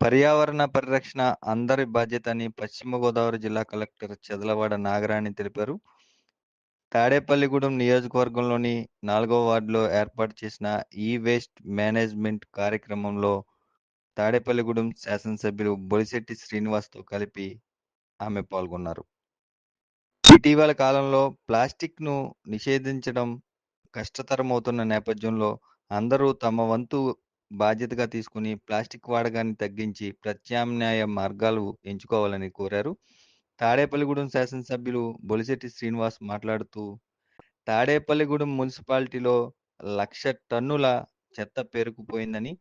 పర్యావరణ పరిరక్షణ అందరి బాధ్యత అని పశ్చిమ గోదావరి జిల్లా కలెక్టర్ చెదలవాడ నాగరాణి తెలిపారు. తాడేపల్లిగూడెం నియోజకవర్గంలోని 4వ వార్డులో ఏర్పాటు చేసిన వేస్ట్ మేనేజ్మెంట్ కార్యక్రమంలో తాడేపల్లిగూడెం శాసనసభ్యులు బొలిశెట్టి శ్రీనివాస్తో కలిపి ఆమె పాల్గొన్నారు. ఇటీవల కాలంలో ప్లాస్టిక్ను నిషేధించడం కష్టతరమవుతున్న నేపథ్యంలో అందరూ తమ వంతు బాధ్యతగా తీసుకుని ప్లాస్టిక్ వాడకాన్ని తగ్గించి ప్రత్యామ్నాయ మార్గాలు ఎంచుకోవాలని కోరారు. తాడేపల్లిగూడెం శాసనసభ్యులు బొలిశెట్టి శ్రీనివాస్ మాట్లాడుతూ, తాడేపల్లిగూడెం మున్సిపాలిటీలో 1,00,000 టన్నుల చెత్త పేరుకుపోయిందని,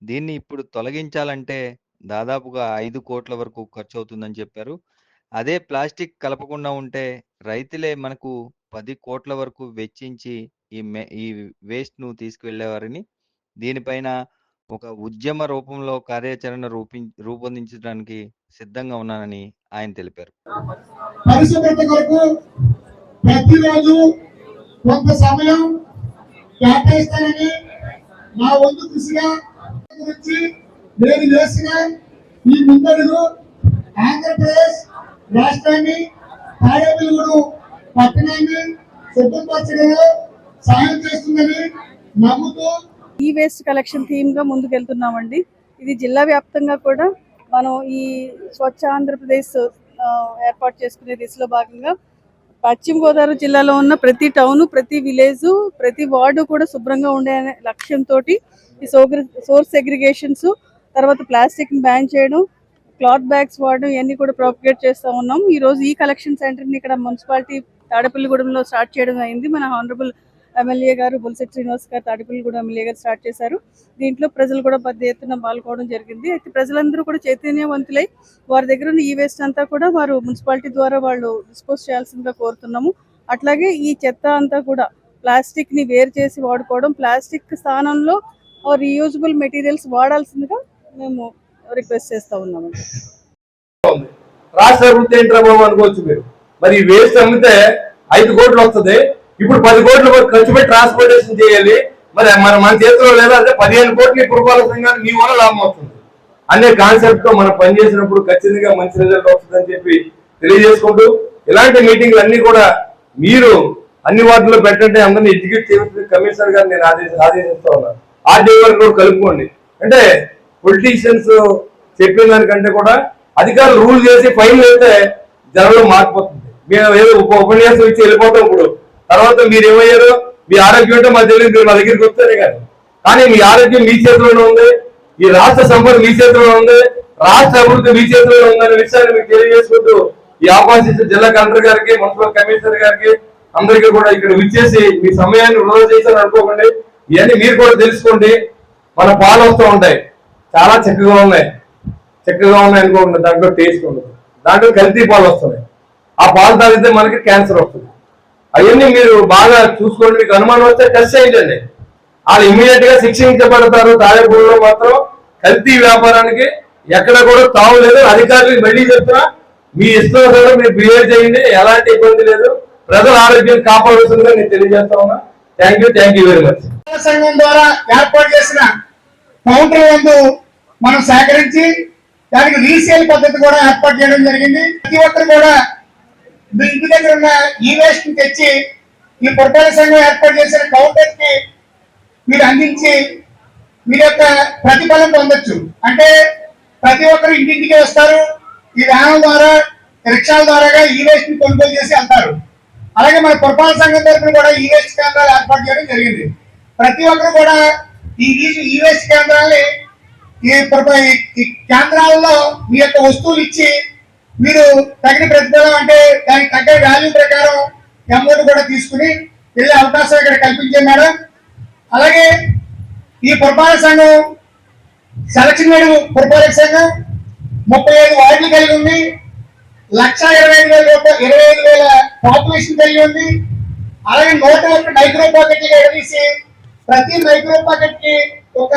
దీన్ని ఇప్పుడు తొలగించాలంటే దాదాపుగా 5 కోట్ల వరకు ఖర్చు అవుతుందని చెప్పారు. అదే ప్లాస్టిక్ కలపకుండా ఉంటే రైతులే మనకు 10 కోట్ల వరకు వెచ్చించి ఈ వేస్ట్ను తీసుకువెళ్లేవారని, దీనిపైన ఒక ఉద్యమ రూపంలో కార్యాచరణ రూపొందించడానికి సిద్ధంగా ఉన్నానని ఆయన తెలిపారు. పరిశుభ్రత కొరకు ప్రతిరోజు కొంత సమయం కేటాయిస్తానని నా వంతు కృషిగా గురించి నేను చేసిన ఈ ముందడుగు ఆంధ్రప్రదేశ్ రాష్ట్రాన్ని తాడేపల్లిగూడెం పట్టణాన్ని శుభ్రపరచడంలో సాయం చేస్తుందని నమ్ముతూ ఈ వేస్ట్ కలెక్షన్ థీమ్ గా ముందుకెళ్తున్నామండి. ఇది జిల్లా వ్యాప్తంగా కూడా మనం ఈ స్వచ్ఛ ఆంధ్రప్రదేశ్ ఏర్పాటు చేసుకునే దిశలో భాగంగా పశ్చిమ గోదావరి జిల్లాలో ఉన్న ప్రతి టౌన్, ప్రతి విలేజ్, ప్రతి వార్డు కూడా శుభ్రంగా ఉండే లక్ష్యంతో ఈ సోర్స్ సెగ్రిగేషన్స్, తర్వాత ప్లాస్టిక్ ని బ్యాన్ చేయడం, క్లాత్ బ్యాగ్స్ వాడడం ఇవన్నీ కూడా ప్రాపగేట్ చేస్తూ ఉన్నాం. ఈ రోజు ఈ కలెక్షన్ సెంటర్ని ఇక్కడ మున్సిపాలిటీ తాడేపల్లిగూడెంలో స్టార్ట్ చేయడం అయింది. మన హానరబుల్ ఎమ్మెల్యే గారు బొలిశెట్టి శ్రీనివాస్ గారు తాడేపల్లిగూడెం ఎమ్మెల్యే గారు స్టార్ట్ చేశారు. దీంట్లో ప్రజలు కూడా పెద్ద ఎత్తున పాల్గొనడం జరిగింది. అయితే ప్రజలందరూ కూడా చైతన్యవంతులై వారి దగ్గర ఉన్న ఈ వేస్ట్ అంతా కూడా వారు మున్సిపాలిటీ ద్వారా వాళ్ళు డిస్పోజ్ చేయాల్సిందిగా కోరుతున్నాము. అట్లాగే ఈ చెత్త అంతా కూడా ప్లాస్టిక్ ని వేరు చేసి వాడుకోవడం, ప్లాస్టిక్ స్థానంలో రీయూజబుల్ మెటీరియల్స్ వాడాల్సిందిగా మేము రిక్వెస్ట్ చేస్తా ఉన్నాము. రాష్ట్ర అభివృద్ధి ఏంటో అనుకోవచ్చు మీరు. మరి వేస్ట్ అమ్మితే 5 కోట్లు వస్తుంది, ఇప్పుడు 10 కోట్లు ఖర్చు పెట్టి ట్రాన్స్పోర్టేషన్ చేయాలి. మరి మన చేతిలో లేదా అంటే 15 కోట్లు పురపాలక సంఘానికి మీ వల్ల లాభం వస్తుంది అనే కాన్సెప్ట్ తో మనం పనిచేసినప్పుడు ఖచ్చితంగా మంచి రిజల్ట్ వస్తుందని చెప్పి తెలియజేసుకుంటూ, ఇలాంటి మీటింగ్లు అన్ని కూడా మీరు అన్ని వార్డుల్లో పెట్టండి, అందరినీ ఎగ్జిక్యూట్ చేయాల్సిన కమిషనర్ గారు నేను ఆదేశిస్తా ఉన్నాను. ఆర్డీఓ గారు కూడా కలుపుకోండి. అంటే పొలిటీషియన్స్ చెప్పిన దానికంటే కూడా అధికారులు రూల్ చేసి ఫైన్ అయితే జనంలో మారిపోతుంది. మేము ఏదో ఉపన్యాసం ఇచ్చి వెళ్ళిపోతాం. ఇప్పుడు తర్వాత మీరు ఏమయ్యారు, మీ ఆరోగ్యం అంటే మా తెలియదు, మీరు మా దగ్గరికి వస్తేనే కానీ మీ ఆరోగ్యం మీ చేతిలోనే ఉంది, ఈ రాష్ట్ర సంపద మీ చేతిలో ఉంది, రాష్ట్ర అభివృద్ధి మీ చేతిలో ఉందనే విషయాన్ని మీకు తెలియజేసుకుంటూ ఈ ఆపోజిట్ జిల్లా కలెక్టర్ గారికి, మున్సిపల్ కమిషనర్ గారికి అందరికీ కూడా ఇక్కడ విచ్చేసి మీ సమయాన్ని వృధా చేశారు అనుకోకండి. ఇవన్నీ మీరు కూడా తెలుసుకోండి. మన పాలు వస్తూ ఉంటాయి, చాలా చక్కగా ఉన్నాయి అనుకోండి, దాంట్లో టేస్ట్ ఉండదు, దాంట్లో కల్తీ పాలు వస్తున్నాయి. ఆ పాలు తాగితే మనకి క్యాన్సర్ వస్తుంది. అవన్నీ మీరు బాగా చూసుకోండి. మీకు అనుమానం వస్తే టెస్ట్ చేయించండి. వాళ్ళు ఇమీడియట్ గా శిక్షించబడతారు. తాడేపల్లిలో మాత్రం కల్తీ వ్యాపారానికి ఎక్కడ కూడా తావు లేదు. అధికారులకు మళ్ళీ చెప్తున్నా, మీ ఇష్టం మీరు బిహేవ్ చేయండి, ఎలాంటి ఇబ్బంది లేదు. ప్రజల ఆరోగ్యం కాపాడుతుందిగా నేను తెలియజేస్తా ఉన్నా. Thank you very much. సంఘం ద్వారా ఏర్పాటు చేసిన కౌంటర్ వందు మనం సేకరించి దానికి రీసేల్ పద్ధతి కూడా ఏర్పాటు చేయడం జరిగింది. ప్రతి ఒక్కరు కూడా మీ ఇంటి దగ్గర ఉన్న ఈ వేస్ట్ ని తెచ్చి ఈ పురపాలక సంఘం ఏర్పాటు చేసిన కౌంటర్ కి మీరు అందించి మీ యొక్క ప్రతిఫలం పొందొచ్చు. అంటే ప్రతి ఒక్కరు ఇంటింటికి వస్తారు, ఈ వ్యాన్ ద్వారా, రిక్షాల ద్వారాగా ఈ వేస్ట్ ని కొనుగోలు చేసి వెళ్తారు. అలాగే మన పురపాలక సంఘం తరఫున కూడా ఈ వేస్ట్ కేంద్రాలు ఏర్పాటు చేయడం జరిగింది. ప్రతి ఒక్కరు కూడా ఈ వేస్ట్ కేంద్రాలని ఈ కేంద్రాల్లో మీ యొక్క వస్తువులు ఇచ్చి మీరు తగిన ప్రతిఫలం అంటే దానికి తగ్గ వాల్యూ ప్రకారం అమౌంట్ కూడా తీసుకుని వెళ్ళే అవకాశం ఇక్కడ కల్పించారు మేడం. అలాగే ఈ పురపాలక సంఘం సెలక్షన్ మేడం పురపాలక సంఘం 35 వార్డులు కలిగి ఉంది, 1,25,000 పాపులేషన్ కలిగి ఉంది. అలాగే 101 మైక్రో పాకెట్లు తీసి ప్రతి మైక్రో పాకెట్ కి ఒక